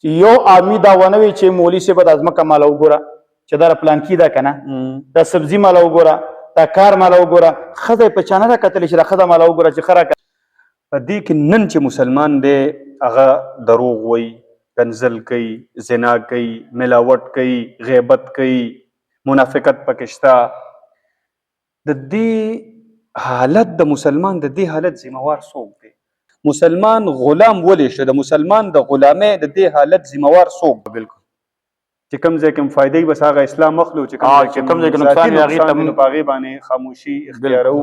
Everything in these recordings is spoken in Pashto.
چې یو آدمی دا ونه وي چې مولوي صاحب دا ځمکه ماله وګوره چې دا پلان کې ده که نه دا سبزي ماله وګوره دا کار ماله وګوره ښځه یې په چا نه ده کتلی چې دا ښځه ماله وګوره چې ښه راکړه. په دې کې نن چې مسلمان دی هغه دروغ وایي، کنځل کوي، زنا کوي، ملاوټ کوي، غیبت کوي، منافقت پکې شته. د دې حالت د مسلمان د دې حالت ذمہوار څوک دی؟ مسلمان غلام ولې شو؟ د مسلمان د غلامۍ د دې حالت ذمہوار څوک دی؟ بالکل چې کوم ځای کې فائدې بس هغه اسلام اخلو، چې کوم ځای کې نقصان وي هغې ته په هغې باندې خاموشي اختیاروو.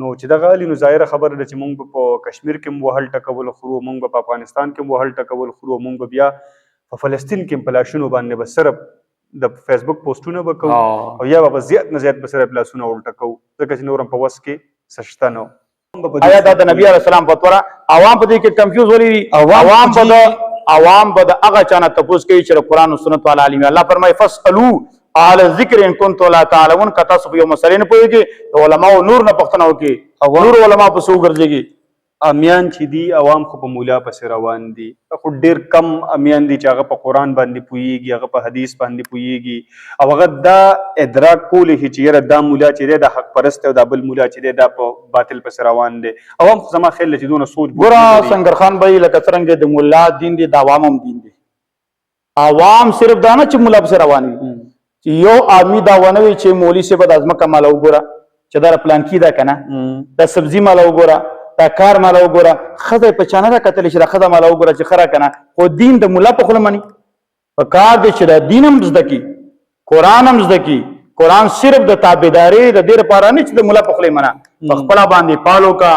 نو چې دغه حالي نو ظاهره خبره ده چې موږ به په کشمیر کې هم وهل ټکول خورو، موږ به په افغانستان کې هم وهل ټکول خورو، موږ به بیا په فلسطین کې هم په لاشونو باندې به صرف د فیسبوک پوسټونه به کوو او یا به زیات نه زیات به صرف لاسونه ورټکوو، ځکه چې نور هم په وس کې څه شته نه. آیا دا د نبي علیه السلام فتوا ده؟ عوام په دې کې کنفیوز ولې دي؟ عوام به د هغه چا نه تپوس کوي چې د قرآن او سنت والا عالم. الله فرمایي فاسألوا اهل الذکر ان کنتم لا تعلمون. که تاسو په یو مسلې نه پوهېږئ د علماو نور نه پوښتنه وکړئ، نور علما پسې وګرځېږي. امیان چې دي عوام خو په مولا پسې روان دي، خو ډېر کم امیان دي چې هغه په قرآن باندې پوهېږي، هغه په حدیث باندې پوهېږي او هغه دا ادراک کولی شي چې یاره دا مولا چې دی دا حق پرست دی او دا بل مولا چې دی دا په باطل پسې روان دی. عوام خو زما خیال دی چې دونه سوچ ګوره سنګر خان بھائی لکه څرنګه د ملا دین دی د عوام هم دین دی. عوام صرف دا نه چې ملا پسې روان وي، چې یو آدمی دا ونه وي چې مولوي صاحب دا ځمکه ماله وګوره چې دا پلان کې ده که نه دا سبزي ماله وګوره دا کار ماله وګوره، ښځه یې په چا نه ده کتلی چې دا ښځه ماله وګوره چې ښه راکړه نه. خو دین د ملا په خوله مني. په کار دی چې دا دین هم زده کړي، قرآن هم زده کړي. قرآن صرف د تابعدارۍ د دې لپاره نه چې د ملا په خوله منه، په خپله باندې پالو کا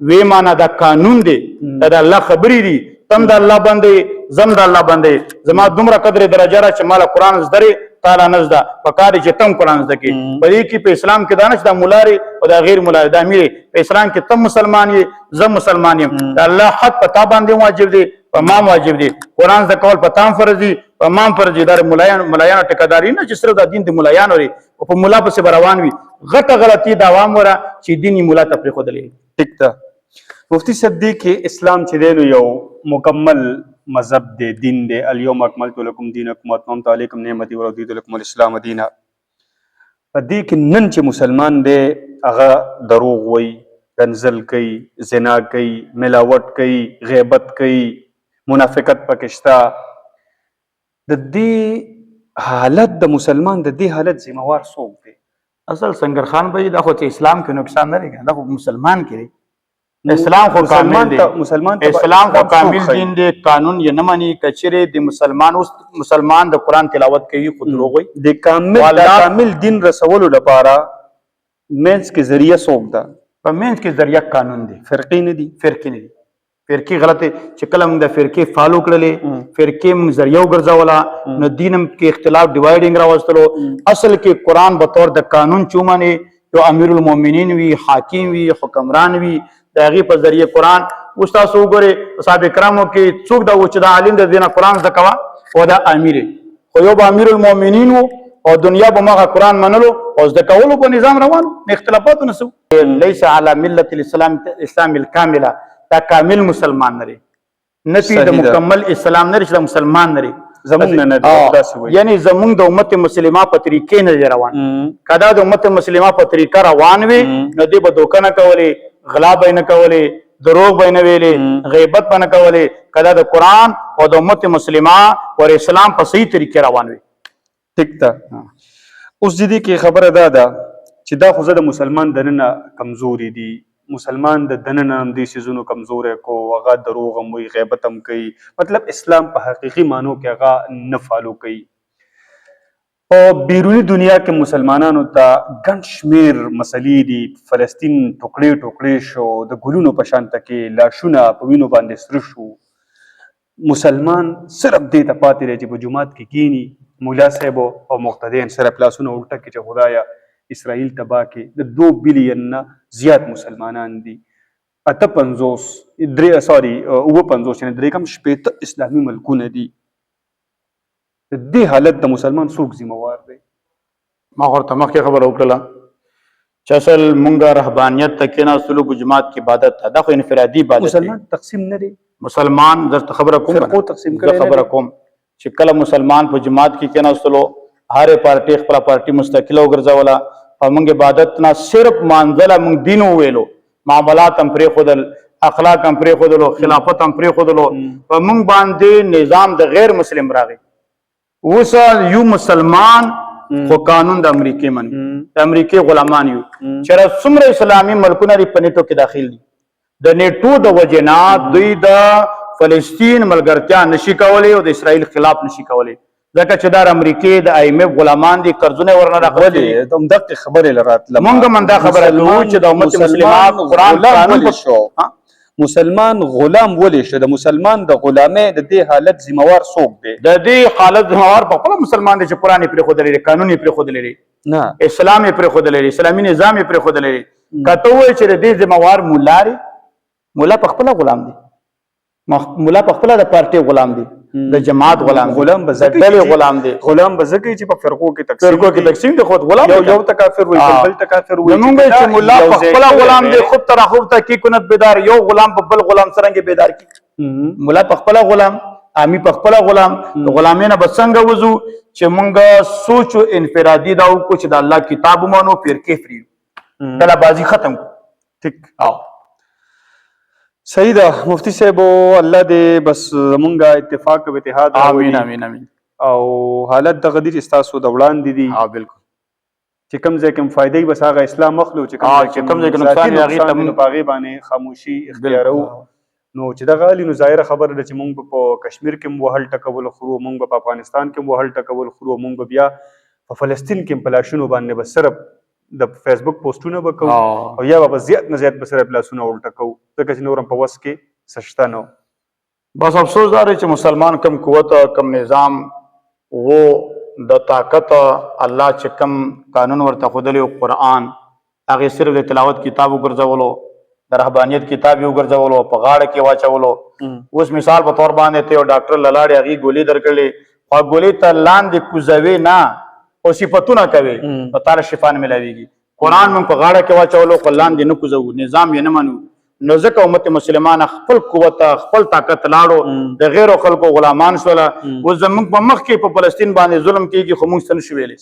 وې مانه دا قانون دی، دا د الله خبرې دي. تم د الله بندې زم د الله بندې. زما دومره قدر درجه ده چې ماله قرآن زده دی تعالی نه زده، پکار دی چې تم قرآن زده کړي. په دې کې په اسلام کې دا نه چې دا ملا دی او دا غیر ملا دی، دا امیر په اسلام کې تم مسلمان یې زه مسلمان یم. د الله حق په تا باندې واجب دی، په ما واجب دی. قرآن زده کول په تا هم فرض دي، په ما هم فرض دي. دا ملایانو ټیکهداري نه چې صرف دا دین د ملایانو دی او په ملا پسې به روان وي. غټه غلطي د عوام وره چې دین یې ملا ته پرېښودلی. ټیک ده. مفتی صاحب دی کې اسلام چې دی نو یو مکمل مذهب دی، دین دی. الیوم اکملت لکم دینکم واتممت علیکم نعمتي ورضیت لکم الاسلام دینا. په دې کې نن چې مسلمان دی هغه دروغ وایي، کنځل کوي، زنا کوي، ملاوټ کوي، غیبت کوي، منافقت پکې شته. د دې حالت د مسلمان د دې حالت ذمہوار څوک دی؟ اصل سنګر خان بھائی دا خو چې اسلام کې نقصان نه دی، دا خو مسلمان کې دی. اسلام خو کامل دی، اسلام خو کامل دین دی، قانون یې نه مني. که چیرې د مسلمان اوس مسلمان د قرآن تلاوت کوي خو دروغ وایي. د کامل دین رسولو لپاره منځ کې ذریعه څوک ده؟ په منځ کې ذریعه قانون دی، فرقې نه دي. فرقې نه دي، فرقې غلطې چې کله موږ د فرقې فالو کړلې، فرقې موږ ذریعه وګرځوله، نو دین کې اختلاف ډیوایډینګ راوستلو. اصل کې قرآن به طور د قانون چې ومني، یو امیر المؤمنین وي، حاکم وي، حکمران وي، د هغې په ذریعه قرآن. اوس تاسو وګورئ په صحابه کرامو کې څوک دا و چې دا عالم د دې نه قرآن زده کوه او دا امیر خو یو به امیر المؤمنین و او دنیا به مغه قرآن منلو او زده کولو په نظام روان و، اختلافاتو نه سو. لیس علی ملت الاسلام الکامله، دا کامل مسلمان نه دی، نه د مکمل اسلام نه دی چې د مسلمان نه دی. زمونږ نه دی، یعنی زمونږ د امت مسلمه په طریقې نه دی روان. که دا د امت مسلمه په طریقه روان وي نو دوی به دوکه نه کولې، غلا به نه کولې، دروغ به نه ویلې، غیبت به نه کولې. که دا د قرآن او د امت مسلمه ور اسلام په صحیح طریقې روان وي. ټیک ده. اوس دې کې خبره دا ده چې دا خو زه د مسلمان دننه کمزوري دي، مسلمان د دننه هم دې څیزونو کمزوری کو، هغه دروغ هم وایي، غیبت هم کوي، مطلب اسلام په حقیقي معنو کې هغه نه فالو کوي. په بیرونی دنیا کې مسلمانانو ته ګڼ شمېر مسلې دي. فلسطین ټوکړې ټوکړې شو، د ګلونو په شانته کې لاشونه په وینو باندې سره شو. مسلمان صرف دې ته پاتې دی چې په جومات کې کینی، مولا صاحب او مقتدیان سره پلاسونه ورټه کړي چې خدایا اسرائیل تباه کړي. د 2 بلین نه زیات مسلمانان دي. 58 یعنې 53 اسلامي ملکونه دي. د دې حالت د مسلمان څوک ذمہوار دی؟ ما ورته مخکې خبره وکړله چې اصل مونږ رهبانیت ته کېناستلو په جومات کې عبادت ده، دا خو انفرادي عبادت دی. مسلمان تقسیم نه دی. مسلمان درته خبره کوم فرقو تقسیم کړي خبره کوم چې کله مسلمان په جماعت کې کېناستلو هر پارټي خپل پارټي مستقله وګرځوله او موږ عبادت نه صرف مانځله موږ دین وویلو معاملات هم پرېښودل اخلاق هم پرېښودلو خلافت هم پرېښودلو په موږ باندې نظام د غیر مسلم راغی اوس یو مسلمان خو قانون د امریکې مني د امریکې غلامان یو چېرې څومره اسلامي ملکونه دي په نیټو کې داخل دي د نیټو د وجې نه دوی د فلسطین ملګرتیا نشي کولی او د اسرائیل خلاف نشي کولی ځکه چې دا امریکې د IMF غلامان دي قرضونه ورنه راغلي همدغه خبرې لراتله مونږ هم دا خبره کوو چې د امت مسلمان قرآن قانون شو مسلمان غلام ولې شو د مسلمان د غلامۍ د دې حالت ذمہوار څوک دی د دې حالت ذمہوار په خپل مسلمان دی چې قرآن یې پرېښودلی دی قانون یې پرېښودلی دی نه اسلام یې پرېښودلی دی اسلامي نظام یې پرېښودلی دی که ته ووایې چې د دې ذمہوار مولا دی مولا په خپله غلام دی مولا په خپله د پارټۍ غلام دی د جماعت غلام دی غلام به د ډلې غلام دی غلام به ځکه چې په فرقو کې فرقو کې تقسیم دی خود غلام یو ته کافر وي بل ته کافر وي زمونږ چې مولا په خپله غلام دی خوب تر خوب ته کی کند بیدار یو غلام په بل غلام څرنګه بیدار کی مولا په خپله غلام امی په خپله غلام د غلامۍ نه به څنګه وځو چې مونږ سوچ انفرادي دا وکړو چې د الله کتاب ومنو فرقې پرېږدو کله بازي ختم کړو ټیک صحیح ده مفتی صاحب الله دې بس زمونږ اتفاق او اتحاد امین امین امین او حالت دغه دي چې ستاسو د وړاندې دي ها بالکل چې کوم ځای کوم فائدې بس هغه اسلام مخلو چې کوم ځای کې نقصان هغه تم په هغه باندې خاموشي اختیارو نو چې دغه علي نو ظاهره خبره ده چې مونږ په کشمیر کې مو وهل ټکول خرو مونږ په افغانستان کې مو وهل ټکول خرو مونږ بیا په فلسطین کې پلاشونو باندې بس صرف د فیسبوک پوسټونه وکړو او یا به زیات نه زیات به صرف لاسونه ولټکو ځکه چې نورم په وس کې سشته نو بس افسوس دا دی چې مسلمان کم قوت کم نظام و د طاقت الله چې کم قانون ورته ښودلی او قرآن هغې صرف د تلاوت کتاب وګرځولو د رهبانیت کتاب یې وګرځولو په غاړه کې واچولو اوس مثال په طور باندې ته یو ډاکټر له لاړې هغې ګولۍ درکړلې خو ګولۍ ته لاندې کوزوې نه او صفتونه کوي نو تاله شفا نه ملاویږي قرآن موږ په غاړه کې واچولو خو لاندې نه کوزوو نظام یې نه منو نو ځکه امت مسلمانه خپل قوت خپل طاقت لاړو د غیرو خلکو غلامان شوله اوس زموږ په مخ کې په فلسطین باندې ظلم کېږي خو موږ څه نشو ویلی